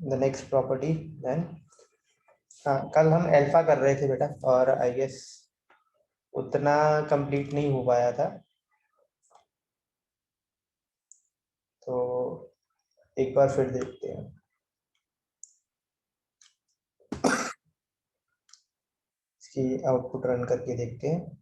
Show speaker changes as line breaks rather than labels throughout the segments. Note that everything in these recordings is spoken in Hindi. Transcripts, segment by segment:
द नेक्स्ट प्रॉपर्टी देन, हाँ कल हम अल्फा कर रहे थे बेटा और आई गेस उतना कंप्लीट नहीं हो पाया था, तो एक बार फिर देखते हैं। इसकी आउटपुट रन करके देखते हैं।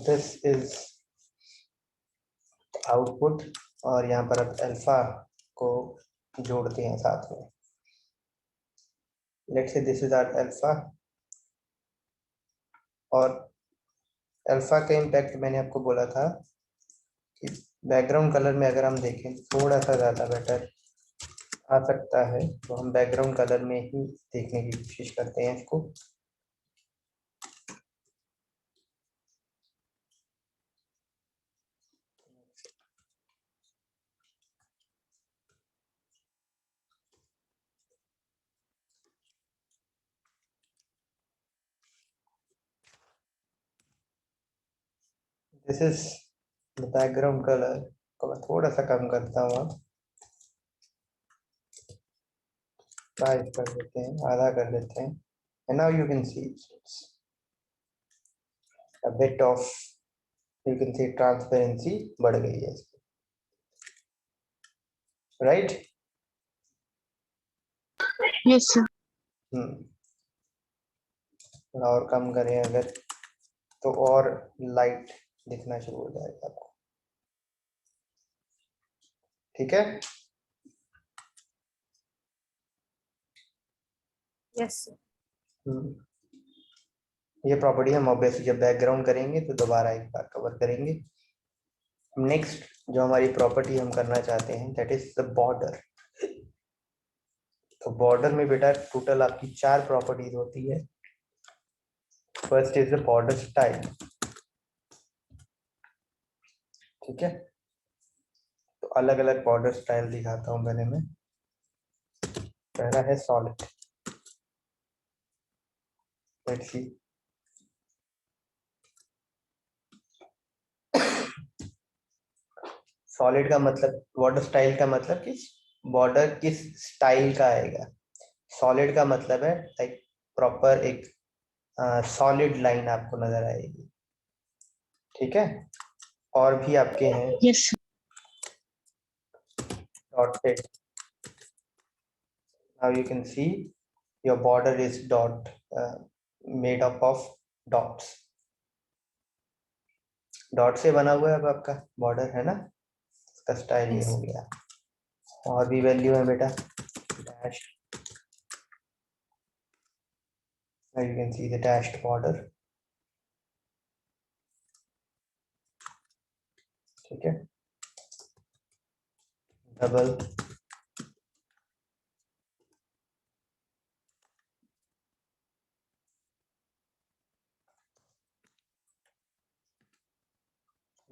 दिस इज आउटपुट और यहाँ पर अब अल्फा को जोड़ते हैं साथ में। Let's say this is our alpha, और अल्फा का इम्पैक्ट मैंने आपको बोला था कि बैकग्राउंड कलर में अगर हम देखें थोड़ा सा ज़्यादा बेटर आ सकता है, तो हम बैकग्राउंड कलर में ही देखने की कोशिश करते हैं इसको। This is the background colour को मैं थोड़ा सा कम करता हूँ, 5 कर देते हैं, आधा कर देते हैं, and now you can see it's a bit of, you can see transparency बढ़ गई है इसकी, राइट?
Yes sir.
थोड़ा और कम करें अगर, तो और लाइट दिखना शुरू हो जाएगा आपको, ठीक है?
Yes sir.
ये प्रॉपर्टी हम ऑब्वियसली जब बैकग्राउंड करेंगे तो दोबारा एक बार कवर करेंगे। नेक्स्ट जो हमारी प्रॉपर्टी हम करना चाहते हैं दैट इज द बॉर्डर। तो बॉर्डर में बेटा टोटल आपकी 4 प्रॉपर्टीज होती है। First is the border style, ठीक है? तो अलग अलग बॉर्डर स्टाइल दिखाता हूं पहले मैं। पहला है सॉलिड, लेट्स सी। सॉलिड का मतलब, बॉर्डर स्टाइल का मतलब कि बॉर्डर किस स्टाइल का आएगा। सॉलिड का मतलब है लाइक प्रॉपर एक सॉलिड लाइन आपको नजर आएगी, ठीक है? और भी आपके हैं
yes
dotted. Now you can see your border is dot, made up of dots. Dot से बना हुआ है अब आपका बॉर्डर, है ना? इसका स्टाइल ये हो गया। और भी वैल्यू है बेटा, dash, you can see the dashed border, ठीक है? डबल,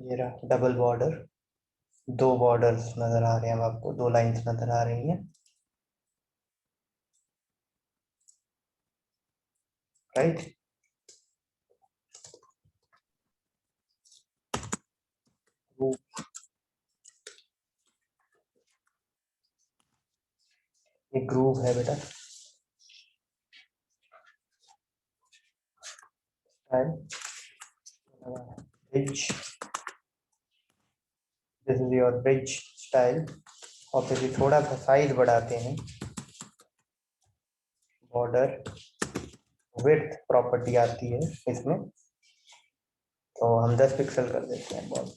ये रहा डबल बॉर्डर। 2 बॉर्डर्स नजर आ रहे हैं अब आपको, 2 लाइंस नजर आ रही हैं, राइट? ये ग्रूव है बेटा, bridge, this is your bridge style. और फिर भी थोड़ा सा साइज बढ़ाते हैं, बॉर्डर विड्थ प्रॉपर्टी आती है इसमें, तो हम 10 पिक्सल कर देते हैं बॉर्डर।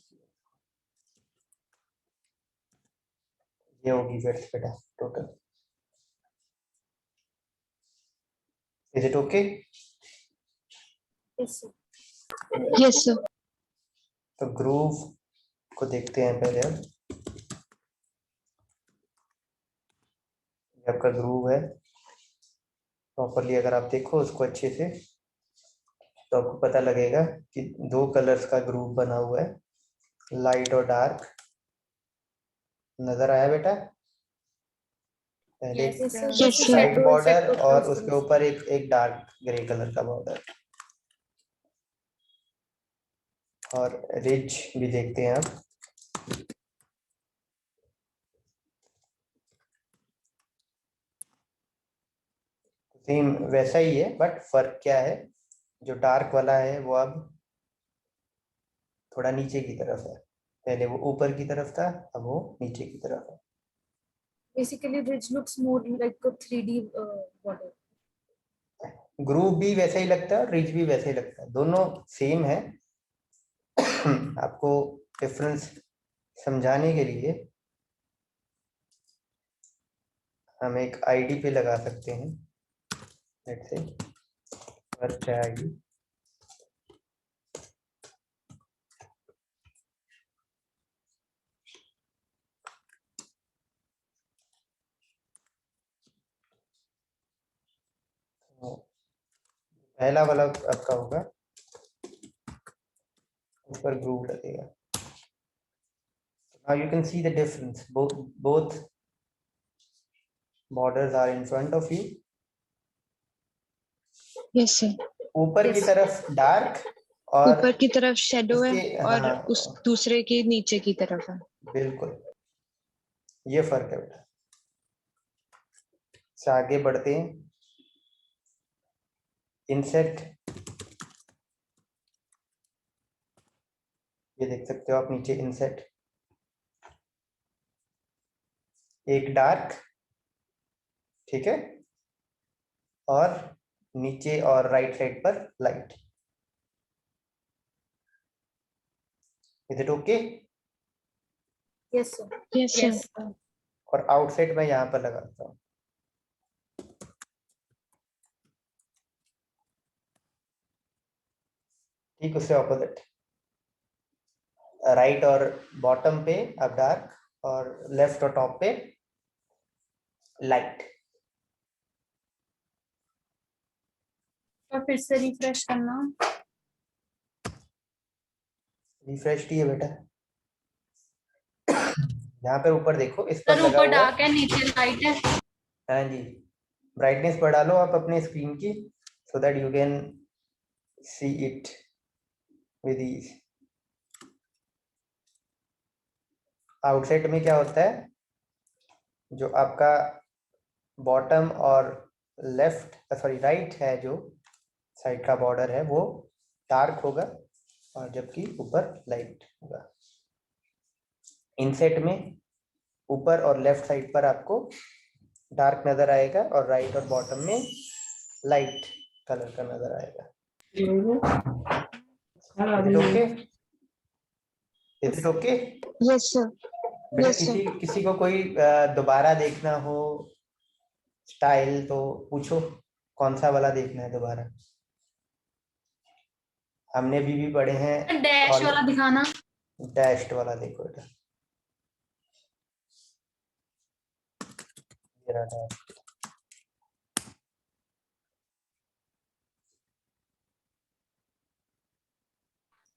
ये होगी विड्थ बेटा total. Is it okay?
Yes sir.
तो ग्रूव को देखते हैं पहले अब। ये आपका ग्रूव है, प्रॉपरली अगर आप देखो उसको अच्छे से तो आपको पता लगेगा कि दो कलर्स का ग्रुप बना हुआ है, लाइट और डार्क। नजर आया बेटा? पहले
Yes, sir.
Yes,
जैसे
sir.
Light
shadow
border
effect होता है
और
उस
उसके
तरह से।
ऊपर एक एक डार्क ग्रे कलर का बॉर्डर, और रिज भी देखते हैं आप। सेम वैसा ही है, बट फर्क क्या है, जो डार्क वाला है वो अब थोड़ा नीचे की तरफ है, पहले वो ऊपर की तरफ था, अब वो नीचे की तरफ है।
Basically, ridge looks more like a 3D border.
Group भी वैसा ही लगता है और रिज भी वैसा ही लगता है, दोनों सेम है। आपको डिफरेंस समझाने के लिए हम एक आईडी पे लगा सकते हैं। लेट्स से फर्स्ट आईडी, पहला वाला आपका होगा, ऊपर ग्रुप लगेगा। Now you can see the difference. Both borders are in front of you.
Yes, sir.
ऊपर की
Yes.
तरफ डार्क और
ऊपर की तरफ शेडो है
उसके,
और
हाँ
उस दूसरे के नीचे की तरफ है।
बिल्कुल, ये फर्क है बेटा। से आगे बढ़ते हैं। इंसेट, ये देख सकते हो आप नीचे इंसेट, एक डार्क, ठीक है, और नीचे और राइट साइड पर light. Is it okay?
Yes, sir.
Yes, sir.
Yes.
और आउटसाइड में यहाँ पर लगाता हूँ। ठीक उससे ऑपोजिट, राइट और बॉटम पे अब डार्क और लेफ्ट और टॉप पे लाइट।
और फिर से रिफ्रेश करना।
रिफ्रेश है बेटा, यहाँ पे ऊपर देखो, इस पर
सर
लगा
ऊपर
हुआ है।
डार्क है, नीचे लाइट है।
हाँ जी, ब्राइटनेस बढ़ा लो आप अपने स्क्रीन की, so that you can see it with ease. Outside में क्या होता है, जो आपका बॉटम और लेफ्ट, सॉरी राइट है, जो साइड का बॉर्डर है वो डार्क होगा, और जबकि ऊपर लाइट होगा। इनसेट में ऊपर और लेफ्ट साइड पर आपको डार्क नजर आएगा और राइट और बॉटम में लाइट कलर का नजर आएगा। Okay, is it okay?
Yes, sir.
बेटा
Yes, sir.
किसी को कोई दोबारा देखना हो स्टाइल तो पूछो, कौन सा वाला देखना है दोबारा? हमने भी पढ़े हैं।
डैश वाला दिखाना।
डैश्ड वाला देखो बेटा, ये रहा dash।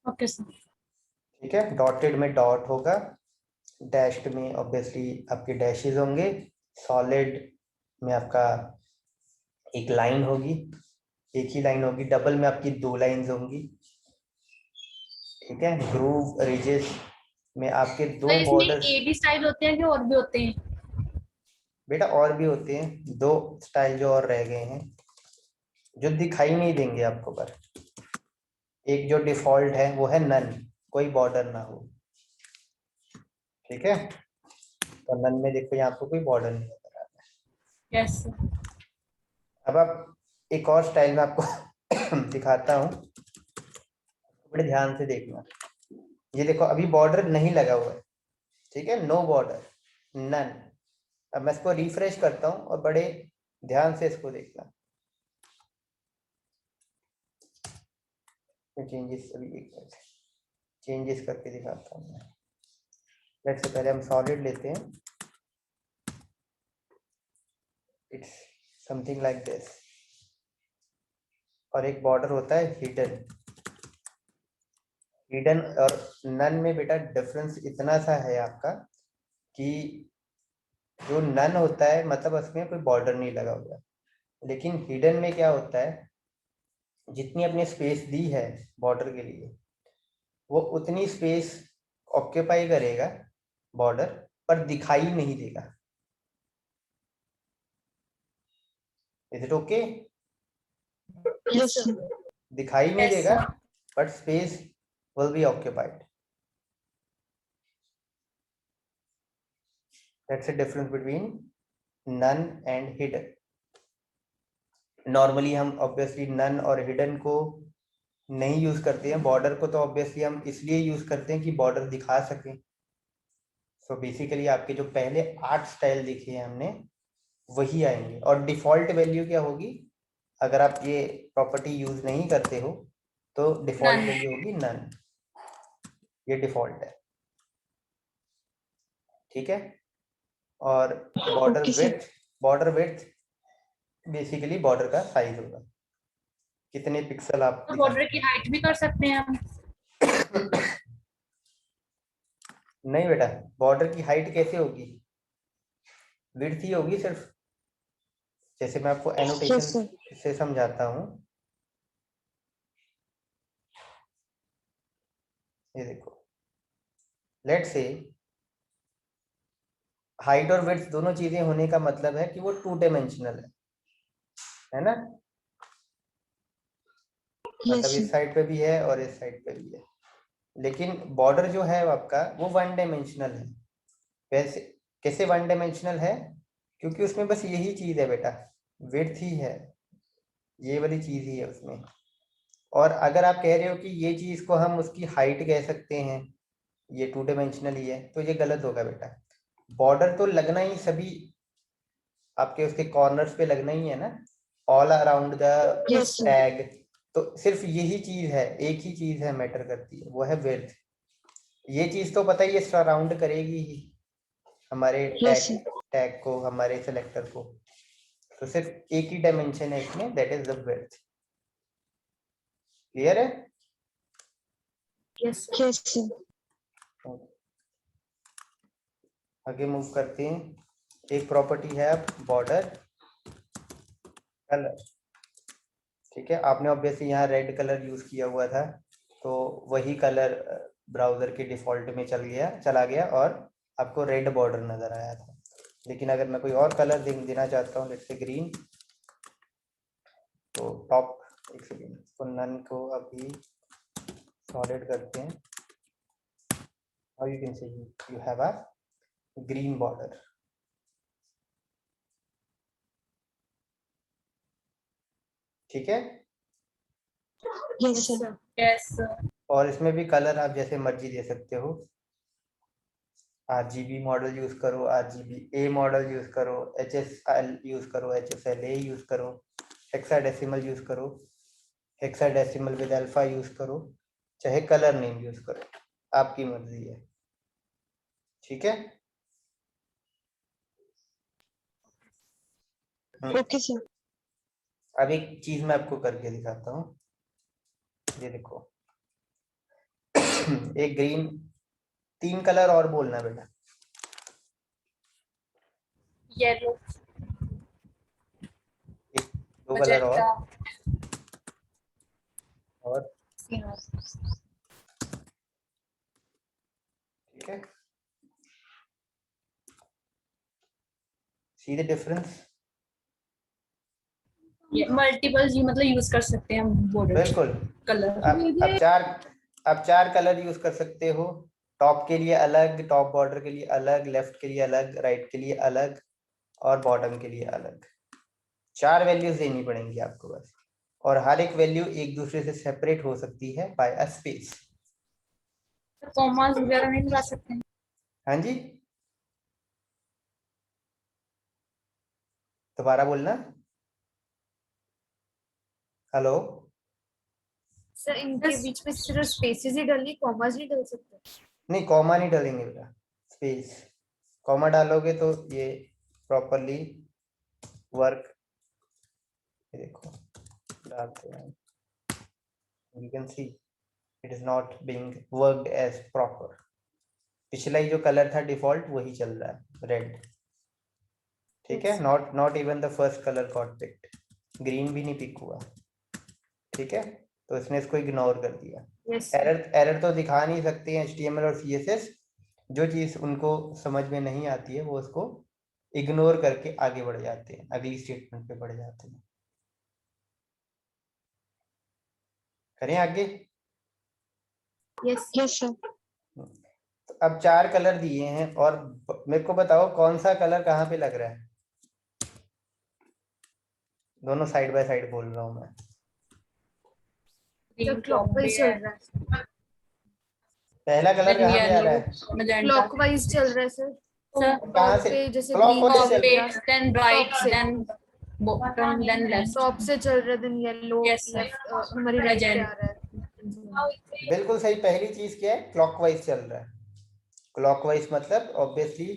Okay sir.
ठीक है, डॉटेड में डॉट होगा, डैश्ड में ऑब्वियसली आपके डैशेस होंगे, सॉलिड में आपका एक लाइन होगी, एक ही लाइन होगी, डबल में आपकी दो लाइंस होंगी। ठीक है, ग्रूव रिजेस में आपके दो
सर इसमें
बॉर्डर्स।
एडी स्टाइल होते हैं कि और भी होते हैं?
बेटा और भी होते हैं, दो स्टाइल जो और रह गए हैं, जो दिखाई नहीं देंगे आपको, पर एक जो डिफॉल्ट है वो है नन, कोई बॉर्डर ना हो। ठीक है, तो नन में देखो यहाँ पे कोई बॉर्डर नहीं नजर आ रहा है।
यस।
अब आप एक और स्टाइल में आपको दिखाता हूँ, बड़े ध्यान से देखना। ये देखो अभी बॉर्डर नहीं लगा हुआ है, ठीक है, नो बॉर्डर, नन। अब मैं इसको रिफ्रेश करता हूँ और बड़े ध्यान से इसको देखना। चेंजेस अभी एक मिनट चेंजेस करके दिखाता हूँ मैं। लेट्स से पहले हम सॉलिड लेते हैं, इट्स समथिंग लाइक दिस। और एक बॉर्डर होता है हिडन। हिडन और नन में बेटा डिफरेंस इतना सा है आपका कि जो नन होता है मतलब उसमें कोई बॉर्डर नहीं लगा हुआ, लेकिन हिडन में क्या होता है, जितनी अपने स्पेस दी है बॉर्डर के लिए वो उतनी स्पेस ऑक्यूपाई करेगा बॉर्डर, पर दिखाई नहीं देगा। Is it okay?
Yes, sir.
दिखाई नहीं
Yes,
देगा
sir.
But space will be occupied. That's the difference between none and hidden. Normally हम ऑब्वियसली नन और हिडन को नहीं यूज करते हैं, बॉर्डर को तो ऑब्वियसली हम इसलिए यूज करते हैं कि बॉर्डर दिखा सकें। सो बेसिकली आपके जो पहले 8 स्टाइल देखे हैं हमने वही आएंगे। और डिफॉल्ट वैल्यू क्या होगी, अगर आप ये प्रॉपर्टी यूज नहीं करते हो तो डिफॉल्ट
None.
वैल्यू होगी नन। ये डिफॉल्ट है, ठीक है। और border
Okay, sir.
Width, border width basically border का साइज होगा, कितने पिक्सल आप
तो
दिखा
बॉर्डर की हाइट भी कर सकते हैं हम।
नहीं बेटा, बॉर्डर की हाइट कैसे होगी, विड्थ ही होगी सिर्फ। जैसे मैं आपको एनोटेशन
Yes, sir.
से समझाता हूँ, ये देखो, लेट्स से हाइट और विड्थ दोनों चीजें होने का मतलब है कि वो 2 डायमेंशनल है ना।
Yes,
मतलब
sir.
इस साइड पे भी है और इस साइड पे भी है, लेकिन बॉर्डर जो है आपका वो 1 डायमेंशनल है। वैसे कैसे 1 डायमेंशनल है, क्योंकि उसमें बस यही चीज है बेटा, विड्थ ही है, ये वाली चीज ही है उसमें। और अगर आप कह रहे हो कि ये चीज को हम उसकी हाइट कह सकते हैं, ये 2 डायमेंशनल ही है, तो ये गलत होगा बेटा। बॉर्डर तो लगना ही सभी आपके उसके कॉर्नर्स पे लगना ही है ना, all around the
Yes, sir.
Tag. तो सिर्फ यही चीज है, एक ही चीज है मैटर करती है, वो है विड्थ। ये चीज तो पता ही है सराउंड करेगी ही हमारे
Yes,
टैग
sir.
टैग को, हमारे सेलेक्टर को। तो सिर्फ एक ही डायमेंशन है इसमें, that is the width. Clear है?
Yes, sir.
Yes, sir.
आगे मूव करते हैं। एक प्रॉपर्टी है अब बॉर्डर कलर, ठीक है। आपने ऑब्वियसली यहाँ रेड कलर यूज किया हुआ था, तो वही कलर ब्राउजर के डिफॉल्ट में चला गया और आपको रेड बॉर्डर नजर आया था। लेकिन अगर मैं कोई और कलर देना चाहता हूँ, जैसे ग्रीन, तो टॉप, एक सेकेंड, तो नन को अभी सॉलिड करते हैं और you can say you have a green border, ठीक है।
Yes,
Yes,
sir.
sir. Yes, sir.
और इसमें भी कलर आप जैसे मर्जी दे सकते हो, RGB मॉडल यूज करो, RGBA मॉडल यूज करो, HSL यूज करो, HSLA यूज करो, हेक्साडेसिमल यूज करो, हेक्साडेसिमल विद अल्फा यूज करो, चाहे कलर नेम यूज करो, आपकी मर्जी है, ठीक है।
Okay, sir.
अब एक चीज मैं आपको करके दिखाता हूँ, ये देखो। एक ग्रीन, 3 कलर और बोलना बेटा।
Yellow.
एक, 2 कलर
Magenta.
और
Yeah.
ठीक है, सी द डिफरेंस।
मल्टीपल जी मतलब यूज कर सकते हैं हम बॉर्डर
बिल्कुल,
कलर।
आप चार कलर यूज कर सकते हो। टॉप के लिए अलग, टॉप बॉर्डर के लिए अलग, लेफ्ट के लिए अलग, राइट के लिए अलग और बॉटम के लिए अलग। 4 वैल्यूज देनी पड़ेंगी आपको बस, और हर एक वैल्यू एक दूसरे से सेपरेट हो सकती है बाय अ स्पेस।
कॉमास वगैरह नहीं लगा सकते हैं।
हाँ जी, दोबारा बोलना। हेलो,
सर इनके बीच में सिर्फ स्पेसेस ही डलनी, कॉमास नहीं डल सकते।
नहीं कॉमा नहीं डालेंगे बेटा, स्पेस। कॉमा डालोगे तो ये प्रॉपरली वर्क, देखो डालते हैं You can see it is not being worked as proper. पिछला ही जो कलर था डिफॉल्ट वही चल रहा है, रेड. ठीक है, not even the first colour got picked. Green भी नहीं पिक हुआ. ठीक है, तो इसने इसको इग्नोर कर दिया. एरर तो दिखा नहीं सकते हैं HTML और CSS. जो चीज उनको समझ में नहीं आती है वो उसको इग्नोर करके आगे बढ़ जाते हैं, अगली स्टेटमेंट पे बढ़ जाते हैं. करें आगे.
Yes sir.
तो अब 4 कलर दिए हैं और मेरे को बताओ कौन सा कलर कहाँ पे लग रहा है. दोनों साइड बाय साइड बोल रहा हूँ मैं.
क्लॉकवाइज चल रहा है.
पहला कलर कहाँ पे आ रहा है?
क्लॉकवाइज चल रहा है सर.
कहाँ से?
पे जैसे
Clockwise
ग्रीन
चल रहा है.
then right, then bottom, then left.
Top से चल रहा है, then yellow
Yes, sir.
Left हमारी राइट पे आ रहा है.
बिल्कुल सही. पहली चीज क्या है? क्लॉकवाइज चल रहा है. क्लॉकवाइज मतलब ऑब्वियसली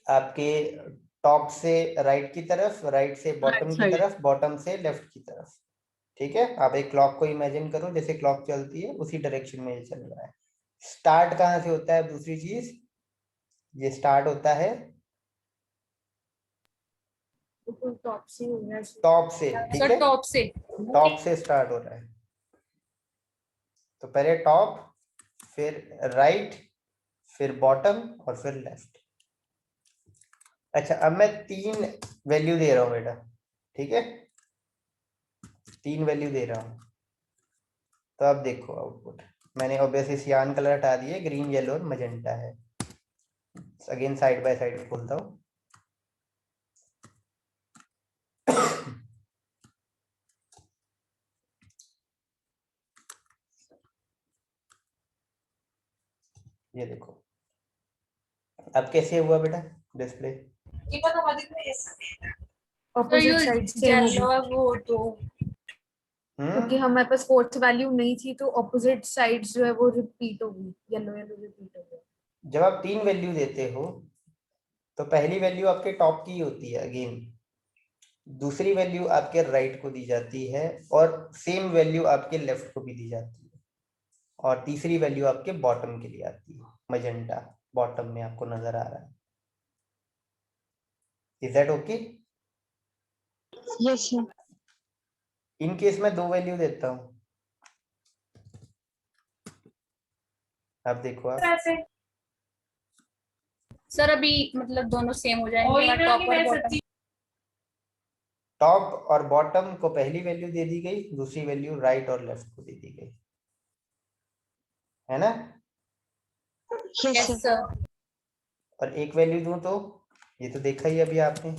आपके टॉप से राइट की तरफ, राइट से बॉटम की तरफ, बॉटम से लेफ्ट की तरफ. ठीक है, आप एक क्लॉक को इमेजिन करो, जैसे क्लॉक चलती है उसी डायरेक्शन में ये चल रहा है. स्टार्ट कहाँ से होता है? दूसरी चीज, ये स्टार्ट होता है
टॉप से हो रहा है.
टॉप से. ठीक
Sir,
है,
top से.
टॉप से स्टार्ट हो रहा है. तो पहले टॉप, फिर राइट, फिर बॉटम और फिर लेफ्ट. अच्छा, अब मैं 3 वैल्यू दे रहा हूं बेटा. ठीक है, 3 वैल्यू दे रहा हूं. तो अब देखो आउटपुट. मैंने ऑब्वियसली सियान कलर हटा दिए, ग्रीन, येलो और मजेंटा है. अगेन साइड बाय साइड खोलता हूं. ये देखो अब कैसे हुआ बेटा display.
So you
opposite side से
yellow वो तो
क्योंकि हमारे पास फोर्थ वैल्यू नहीं थी तो ऑपोजिट साइड जो है वो रिपीट होगी. येलो येलो रिपीट हो गया.
जब आप 3 वैल्यू देते हो तो पहली वैल्यू आपके टॉप की होती है अगेन, दूसरी वैल्यू आपके राइट को दी जाती है और सेम वैल्यू आपके लेफ्ट को भी दी जाती है, और तीसरी वैल्यू आपके बॉटम के लिए आती है. मजेंटा बॉटम में आपको नजर आ रहा है. Is that okay?
Yes sir.
In case में 2 वैल्यू देता हूं. अब देखो आप,
सर अभी मतलब दोनों सेम हो जाएंगे, टॉप और बॉटम.
टॉप और बॉटम को पहली वैल्यू दे दी गई, दूसरी वैल्यू राइट और लेफ्ट को दे दी गई, है ना.
Yes
yes
sir.
सर.
और एक वैल्यू दूं तो ये तो देखा ही अभी आपने,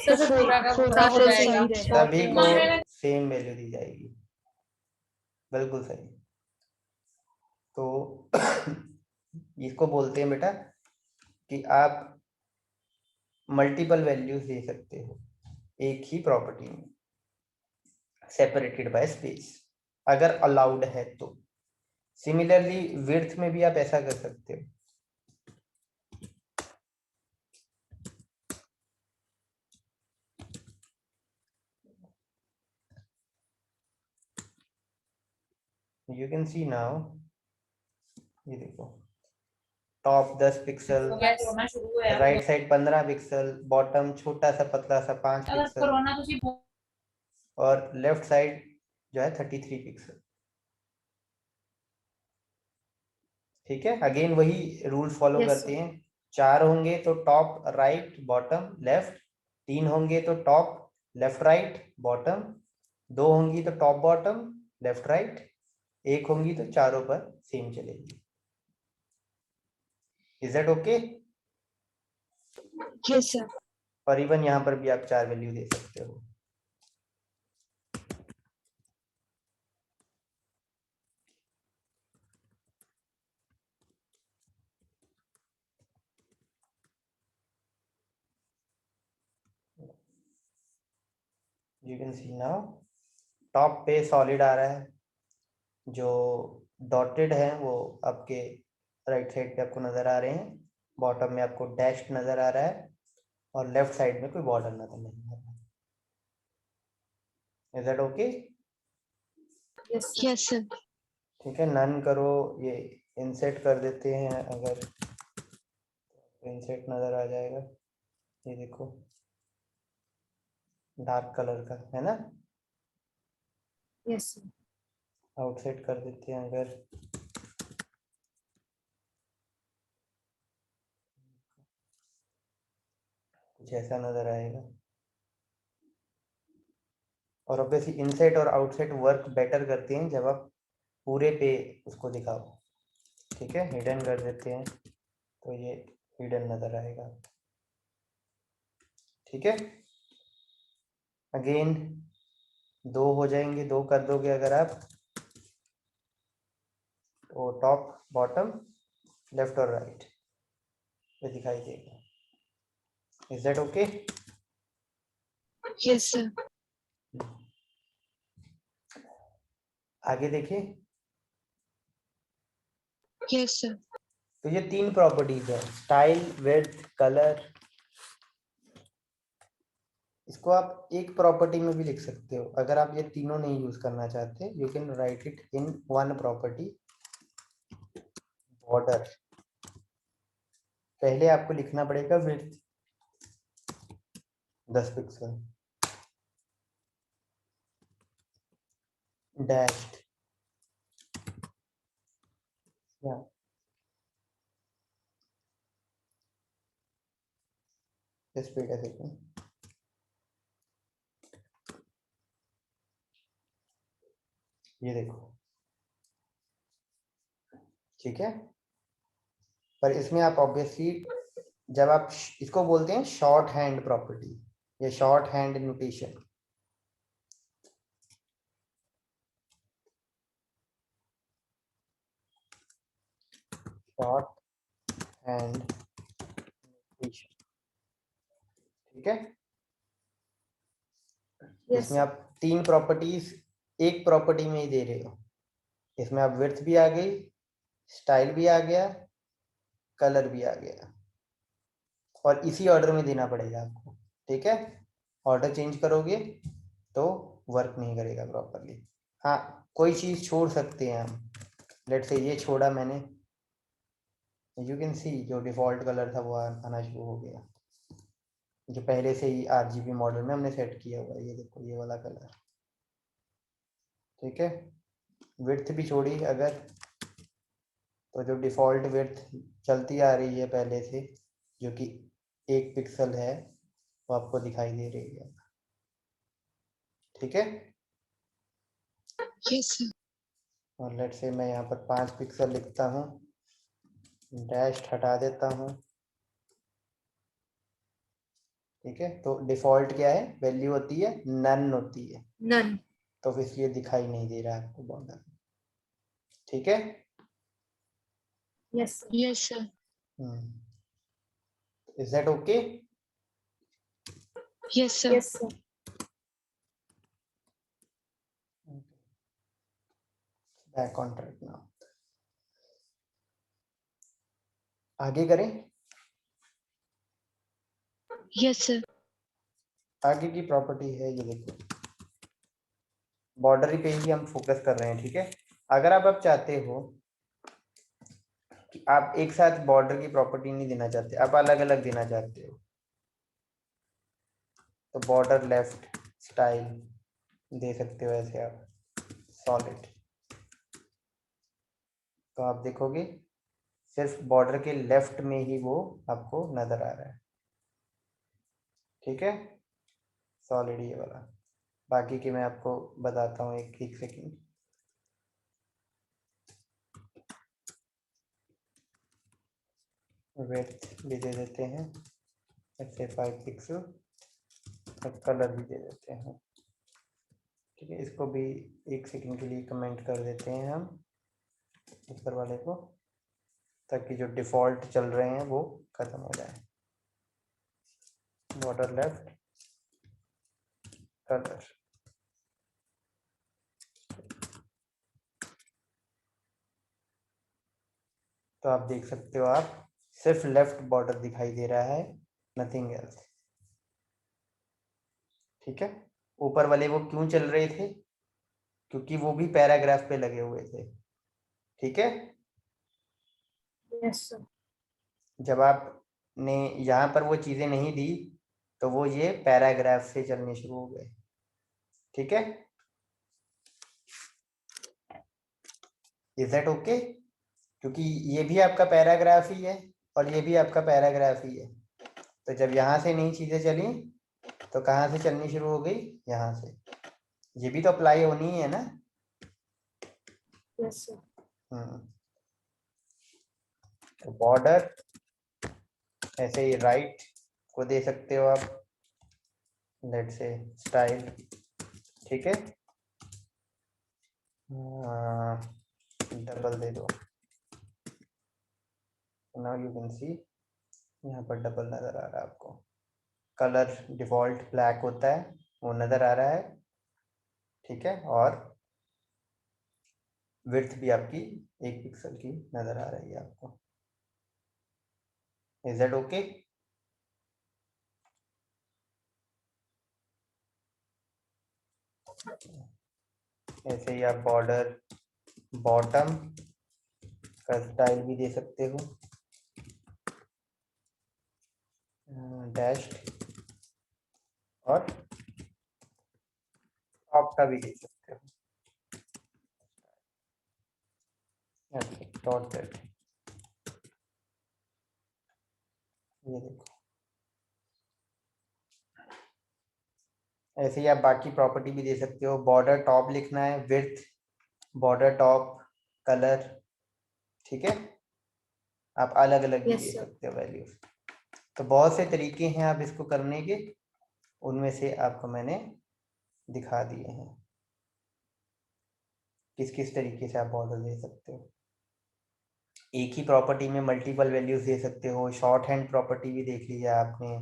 सर पूरा का पूरा हो जाएगा.
सभी को सेम वैल्यू दी जाएगी. बिल्कुल सही. तो इसको बोलते हैं बेटा कि आप मल्टीपल वैल्यूज दे सकते हो एक ही प्रॉपर्टी में, सेपरेटेड बाय स्पेस, अगर अलाउड है तो. सिमिलरली विड्थ में भी आप ऐसा कर सकते हो. यू कैन सी नाउ, ये देखो top 10 pixel, right side 15 pixel, bottom छोटा सा पतला सा 5 पिक्सल, और लेफ्ट साइड जो है 33 पिक्सल. ठीक है, अगेन वही रूल्स फॉलो
Yes,
करते
sir.
हैं. 4 होंगे तो टॉप राइट बॉटम लेफ्ट, 3 होंगे तो टॉप लेफ्ट राइट बॉटम, 2 होंगी तो टॉप बॉटम लेफ्ट राइट, 1 होंगी तो चारों पर सेम चलेगी. Is that okay?
Yes sir.
और इवन यहाँ पर भी आप 4 वैल्यू दे सकते हो. You can C now top पे सॉलिड आ रहा है, जो डॉटेड है वो आपके राइट साइड पे आपको नजर आ रहे हैं, बॉटम में आपको डैश नजर आ रहा है, और लेफ्ट साइड में कोई बॉर्डर नजर नहीं आ रहा. Is that okay?
Yes
Yes, sir.
ठीक है, नन करो, ये इंसेट कर देते हैं, अगर इंसेट नजर आ जाएगा, ये देखो डार्क कलर का है ना।
यस
आउटसेट कर देते हैं, अगर कुछ ऐसा नजर आएगा। और ऑब्वियसली इनसेट और आउटसेट वर्क बेटर करते हैं जब आप पूरे पे उसको दिखाओ। ठीक है, हिडन कर देते हैं तो ये हिडन नजर आएगा। ठीक है, अगेन 2 हो जाएंगे, 2 कर दोगे अगर आप, तो टॉप बॉटम लेफ्ट और राइट ये दिखाई देगा। Is that okay?
Yes, sir.
आगे देखिए,
Yes, sir.
तो ये 3 प्रॉपर्टीज है, स्टाइल, विड्थ, कलर। इसको आप एक प्रॉपर्टी में भी लिख सकते हो, अगर आप ये तीनों नहीं यूज करना चाहते, you can write it in one property, border. पहले आपको लिखना पड़ेगा विड्थ 10 पिक्सल, डैश्ड, या इस पे कैसे करें, ये देखो। ठीक है, पर इसमें आप ऑब्वियसली जब आप इसको बोलते हैं शॉर्ट हैंड प्रॉपर्टी या short hand notation. Short hand notation, ठीक है।
यस
इसमें आप 3 प्रॉपर्टीज एक प्रॉपर्टी में ही दे रहे हो। इसमें आप विड्थ भी आ गई, स्टाइल भी आ गया, कलर भी आ गया, और इसी ऑर्डर में देना पड़ेगा आपको। ठीक है, ऑर्डर चेंज करोगे तो वर्क नहीं करेगा प्रॉपरली। हाँ, कोई चीज छोड़ सकते हैं हम, लेट से ये छोड़ा मैंने, यू कैन सी जो डिफॉल्ट कलर था वो आना शुरू हो गया, जो पहले से ही आरजीबी मॉडल में हमने सेट किया हुआ है। ये देखो ये वाला कलर। ठीक है, विड्थ भी छोड़ी अगर, तो जो डिफॉल्ट विड्थ चलती आ रही है पहले से, जो कि 1 पिक्सल है, वो आपको दिखाई दे रही है। ठीक है,
Yes, sir.
और लेट से मैं यहाँ पर 5 पिक्सल लिखता हूँ, डैश हटा देता हूँ। ठीक है, तो डिफॉल्ट क्या है, वैल्यू होती है नन होती है,
नन
तो इसलिए दिखाई नहीं दे रहा आपको बॉर्डर। ठीक है,
yes
Yes, sir.
Is that okay?
Yes, sir.
Yes
back on track now. आगे करें,
Yes, sir.
आगे की प्रॉपर्टी है ये देखो, बॉर्डर पे ही हम फोकस कर रहे हैं। ठीक है, अगर आप चाहते हो कि आप एक साथ बॉर्डर की प्रॉपर्टी नहीं देना चाहते, आप अलग अलग देना चाहते हो, तो बॉर्डर लेफ्ट स्टाइल दे सकते हो ऐसे आप, सॉलिड। तो आप देखोगे सिर्फ बॉर्डर के लेफ्ट में ही वो आपको नजर आ रहा है। ठीक है, सॉलिड ये वाला। बाकी की मैं आपको बताता हूँ, एक सेकेंड। विड्थ भी दे देते हैं ऐसे 5 पिक्सल, और कलर भी दे देते हैं। ठीक है, इसको भी 1 सेकेंड के लिए कमेंट कर देते हैं हम ऊपर वाले को, ताकि जो डिफॉल्ट चल रहे हैं वो खत्म हो जाए। Border left, colour. तो आप देख सकते हो, आप सिर्फ लेफ्ट बॉर्डर दिखाई दे रहा है, नथिंग एल्स। ठीक है, ऊपर वाले वो क्यों चल रहे थे, क्योंकि वो भी पैराग्राफ पे लगे हुए थे, ठीक है।
Yes sir.
जब आपने यहाँ पर वो चीजें नहीं दी तो वो ये पैराग्राफ से चलने शुरू हो गए, ठीक है। Is that okay? क्योंकि ये भी आपका पैराग्राफ ही है और ये भी आपका पैराग्राफ ही है, तो जब यहाँ से नई चीजें चली तो कहाँ से चलनी शुरू हो गई? यहाँ से। ये भी तो अप्लाई होनी ही है ना।
Yes sir.
तो बॉर्डर ऐसे ही राइट को दे सकते हो आप, लेट से स्टाइल, ठीक है। डबल दे दो, नाउ यू कैन सी यहाँ पर डबल नजर आ रहा है आपको। कलर डिफॉल्ट ब्लैक होता है, वो नजर आ रहा है, ठीक है। और विड्थ भी आपकी 1 पिक्सल की नजर आ रही है आपको। Is that okay? ऐसे ही आप बॉर्डर बॉटम का स्टाइल भी दे सकते हो, डैश, और टॉप का भी दे सकते हो, डॉटेड। ये देखो, ऐसे ही आप बाकी प्रॉपर्टी भी दे सकते हो। बॉर्डर टॉप लिखना है, विड्थ बॉर्डर टॉप कलर, ठीक है। आप अलग अलग भी
Yes,
दे
sir.
सकते हो वैल्यूज। तो बहुत से तरीके हैं आप इसको करने के, उनमें से आपको मैंने दिखा दिए हैं किस किस तरीके से आप बॉर्डर दे सकते हो। एक ही प्रॉपर्टी में मल्टीपल वैल्यूज दे सकते हो। शॉर्ट हैंड प्रॉपर्टी भी देख लिया आपने,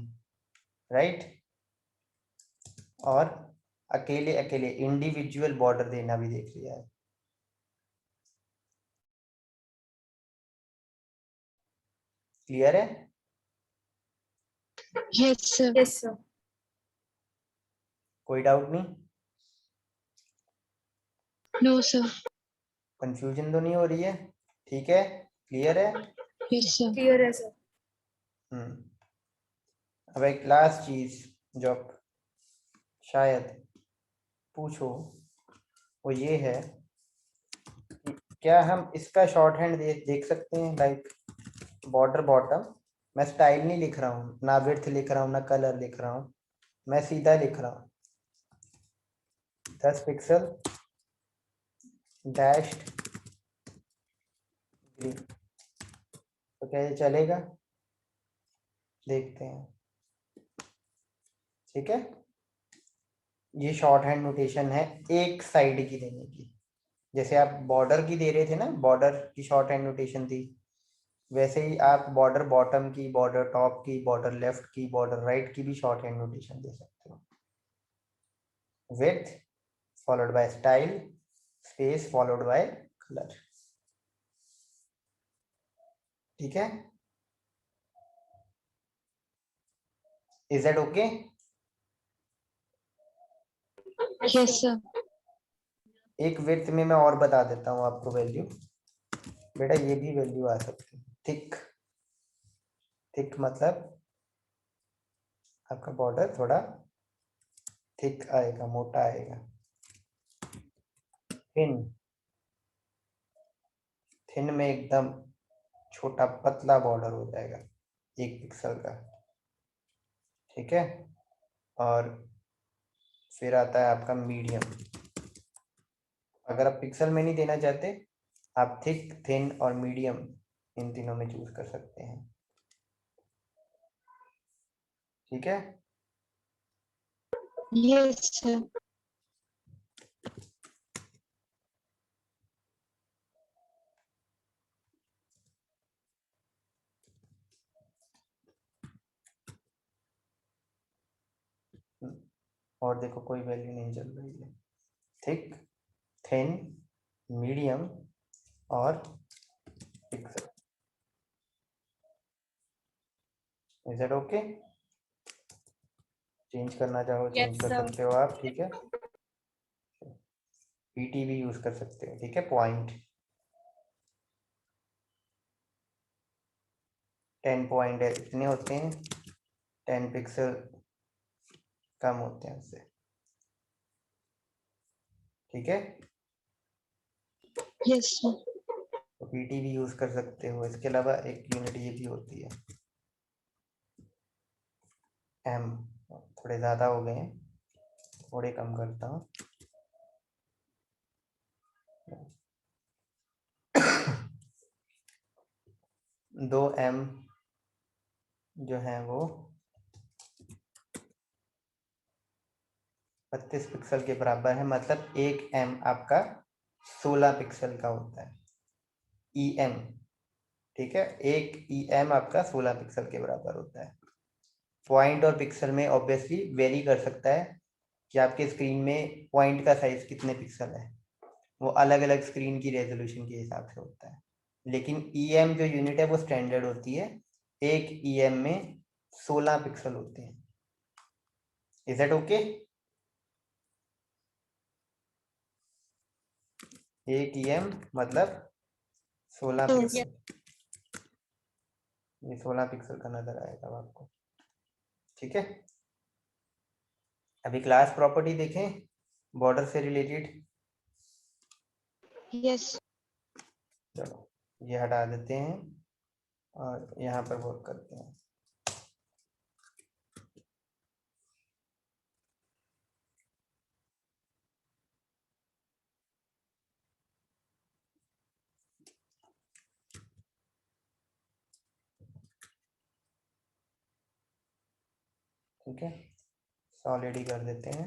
राइट। और अकेले अकेले इंडिविजुअल बॉर्डर देना भी देख लिया है। क्लियर है?
Yes, sir.
Yes, sir.
कोई डाउट नहीं?
No, sir.
कंफ्यूजन तो नहीं हो रही है? ठीक है, क्लियर है।
Yes, sir.
Clear है sir.
अब एक लास्ट चीज जो आप शायद पूछो वो ये है कि क्या हम इसका शॉर्ट हैंड देख सकते हैं, लाइक बॉर्डर बॉटम। मैं स्टाइल नहीं लिख रहा हूँ, ना विड्थ लिख रहा हूँ, ना कलर लिख रहा हूँ, मैं सीधा लिख रहा हूँ 10 पिक्सल डैश्ड ग्रीन। तो क्या ये चलेगा? देखते हैं, ठीक है। ये शॉर्ट हैंड नोटेशन है एक साइड की देने की। जैसे आप बॉर्डर की दे रहे थे ना, बॉर्डर की शॉर्ट हैंड नोटेशन थी, वैसे ही आप बॉर्डर बॉटम की, बॉर्डर टॉप की, बॉर्डर लेफ्ट की, बॉर्डर राइट की भी शॉर्ट हैंड नोटेशन दे सकते हो। Width followed by style, space followed by colour, ठीक है। Is that okay?
Yes, sir.
एक विड्थ में मैं और बता देता हूँ आपको वैल्यू, बेटा ये भी वैल्यू आ सकती है। थिक, थिक मतलब आपका बॉर्डर थोड़ा थिक आएगा, मोटा आएगा। थिन, थिन में एकदम छोटा पतला बॉर्डर हो जाएगा 1 पिक्सल का, ठीक है। और फिर आता है आपका मीडियम। अगर आप पिक्सल में नहीं देना चाहते, आप थिक, थिन और मीडियम इन तीनों में चूज कर सकते हैं, ठीक है।
Yes, sir.
और देखो कोई वैल्यू नहीं चल रही है। थिक, थिन, मीडियम और pixel. Is that okay? Change करना चाहो चेंज
Yes,
कर
sir.
सकते हो आप, ठीक है। पीटी भी यूज कर सकते हो, ठीक है। पॉइंट 10 पॉइंट है, इतने होते हैं, 10 पिक्सल कम होते हैं उससे, ठीक है।
Yes, sir.
तो पीटी भी यूज कर सकते हो। इसके अलावा एक यूनिट ये भी होती है एम। थोड़े ज्यादा हो गए हैं, थोड़े कम करता हूँ। 2m जो है वो 32 पिक्सल के बराबर है, मतलब 1m आपका 16 पिक्सल का होता है, em, ठीक है। 1em आपका 16 पिक्सल के बराबर होता है। पॉइंट और पिक्सल में ऑब्वियसली वेरी कर सकता है कि आपके स्क्रीन में पॉइंट का साइज कितने पिक्सल है, वो अलग अलग स्क्रीन की रेजोल्यूशन के हिसाब से होता है। लेकिन em जो यूनिट है वो स्टैंडर्ड होती है, एक em में 16 पिक्सल होते हैं। Is that okay? एक em मतलब 16
Yes.
पिक्सल, ये 16 पिक्सल का नजर आएगा आपको, ठीक है। अभी क्लास प्रॉपर्टी देखें बॉर्डर से रिलेटेड।
Yes.
चलो ये हटा देते हैं और यहाँ पर वर्क करते हैं। ठीक है, सॉलिड ही कर देते हैं।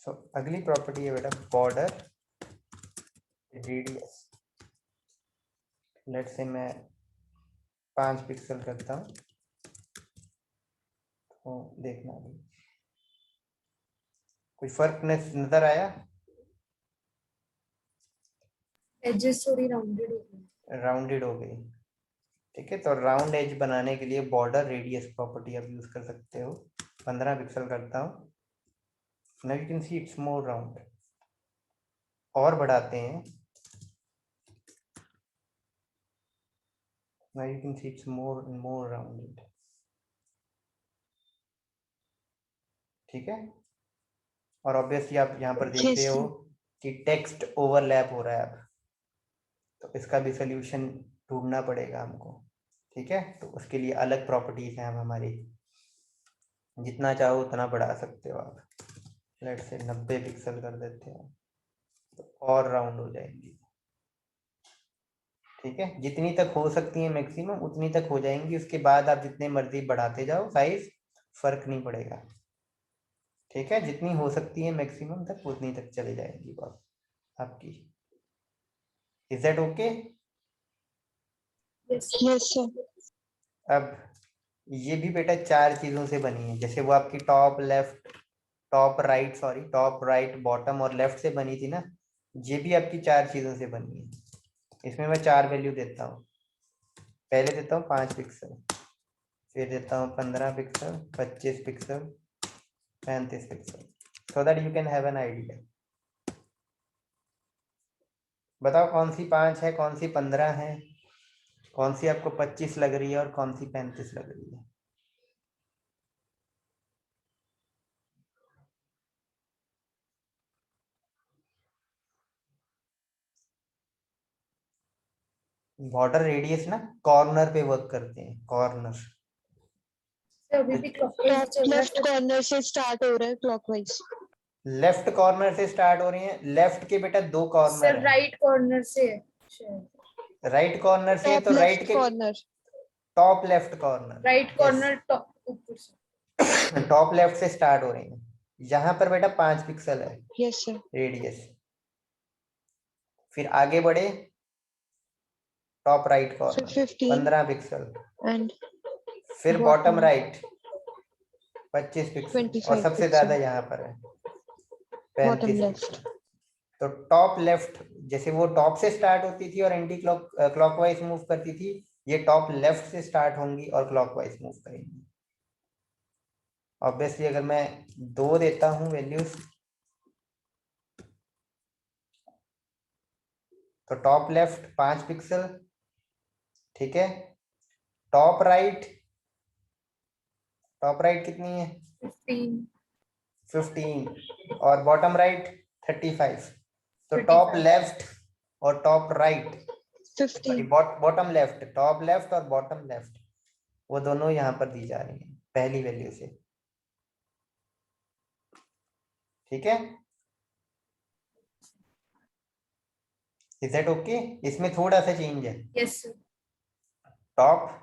सो अगली प्रॉपर्टी है बेटा बॉर्डर रेडियस। लेट से मैं 5 पिक्सल करता हूँ, तो देखना अभी कोई फर्क नजर आया?
एजेस थोड़ी राउंडेड हो गई।
राउंडेड हो गई, ठीक है। तो राउंड एज बनाने के लिए बॉर्डर रेडियस प्रॉपर्टी आप यूज कर सकते हो। 15 पिक्सल करता हूँ, now you can see it's more round. और बढ़ाते हैं, now you can see it's more more rounded, ठीक है। और ऑब्वियसली आप यहाँ पर देख
Yes,
रहे हो
sir.
कि टेक्स्ट ओवरलैप हो रहा है अब, तो इसका भी सोल्यूशन ढूंढना पड़ेगा हमको, ठीक है। तो उसके लिए अलग प्रॉपर्टीज हैं हमारी, जितना चाहो उतना बढ़ा सकते हो आप। लेट से 90 पिक्सल कर देते हैं, तो और राउंड हो जाएंगी, ठीक है। जितनी तक हो सकती है मैक्सिमम उतनी तक हो जाएंगी, उसके बाद आप जितने मर्जी बढ़ाते जाओ साइज, फर्क नहीं पड़ेगा, ठीक है। जितनी हो सकती है मैक्सिमम तक उतनी तक चले जाएंगी बात आपकी। Is that okay?
Yes, sir.
अब ये भी बेटा 4 चीजों से बनी है, जैसे वो आपकी top left, top right, sorry top right bottom और लेफ्ट से बनी थी ना, ये भी आपकी 4 चीजों से बनी है। इसमें मैं 4 वैल्यू देता हूँ। पहले देता हूँ 5 पिक्सल, फिर देता हूँ 15 pixel, 25 pixel, 35 pixel, so that you can have an idea. बताओ कौन सी 5 है, कौन सी 15 है, कौन सी आपको 25 लग रही है और कौन सी 35 लग रही है? बॉर्डर रेडियस ना कॉर्नर पे वर्क करते हैं, कॉर्नर।
अभी भी क्लॉकवाइज
Top
चल रहा
left
है।
corner से start हो रहा है clockwise.
लेफ्ट कॉर्नर से स्टार्ट हो रही हैं, लेफ्ट के बेटा 2 कॉर्नर
सर
है।
राइट कॉर्नर से है शायद।
राइट कॉर्नर से
Top
तो राइट
left
के
corner.
Top left corner,
right corner top ऊपर से।
टॉप लेफ्ट से स्टार्ट हो रही है। यहाँ पर बेटा 5 पिक्सल है
Yes, sir.
रेडियस। फिर आगे बढ़े, top right
So
corner
15
15 pixel,
and
फिर बॉटम
bottom
राइट 25 पिक्सल, और
25
सबसे ज्यादा
pixel.
यहाँ पर है
Bottom
35
left.
पिक्सल। तो टॉप लेफ्ट, जैसे वो टॉप से स्टार्ट होती थी और एंटी क्लॉकवाइज मूव करती थी, ये टॉप लेफ्ट से स्टार्ट होंगी और क्लॉकवाइज मूव करेंगी। ऑब्वियसली अगर मैं 2 देता हूं वैल्यूज तो टॉप लेफ्ट 5 पिक्सल, ठीक है। टॉप राइट कितनी है? 15 और बॉटम राइट 35। तो टॉप
35।
लेफ्ट और top right,
15.
Bottom left, top left और बॉटम लेफ्ट, वो दोनों यहाँ पर दी जा रही हैं पहली वैल्यू से, ठीक है। Is that okay? इसमें थोड़ा सा चेंज है,
यस सर।
टॉप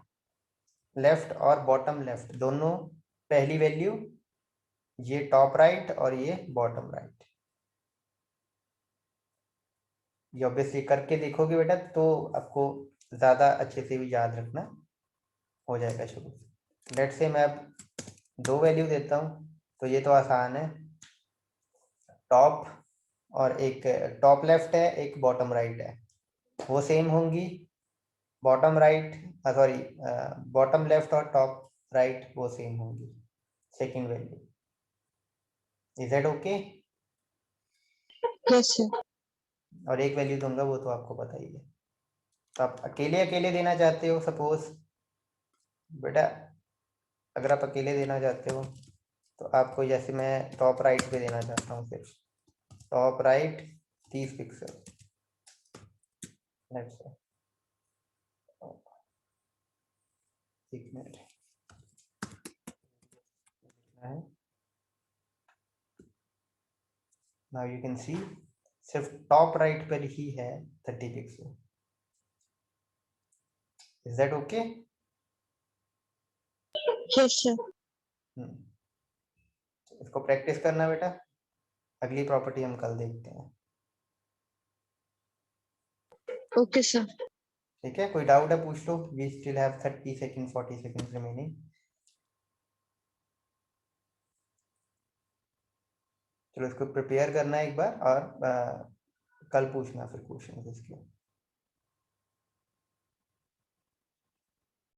लेफ्ट और बॉटम लेफ्ट दोनों पहली वैल्यू, ये टॉप राइट और ये बॉटम राइट। ये ऑब्वियसली करके देखोगे बेटा तो आपको ज्यादा अच्छे से भी याद रखना हो जाएगा शुरू से। लेट से मैं अब 2 वैल्यू देता हूँ, तो ये तो आसान है। टॉप और एक टॉप लेफ्ट है, एक बॉटम राइट है, वो सेम होंगी। Bottom right sorry bottom left और टॉप राइट वो सेम होंगी second value. Is that okay?
Yes, sir.
और एक वैल्यू दूंगा वो तो आपको पता ही है। तो आप अकेले अकेले देना चाहते हो, सपोज बेटा अगर आप अकेले देना चाहते हो तो आपको, जैसे मैं टॉप राइट पे देना चाहता हूँ, सिर्फ top right 30 pixel, let's say एक मिनट है। नाउ यू कैन सी सिर्फ टॉप राइट पर ही है 30 pixel. Is that okay?
Yes, sir.
इसको प्रैक्टिस करना बेटा, अगली प्रॉपर्टी हम कल देखते हैं,
Okay, sir.
ठीक है। कोई डाउट है पूछ लो, we still have 30 second 40 second remaining. चलो इसको प्रिपेयर करना एक बार और कल पूछना फिर क्वेश्चन इसके।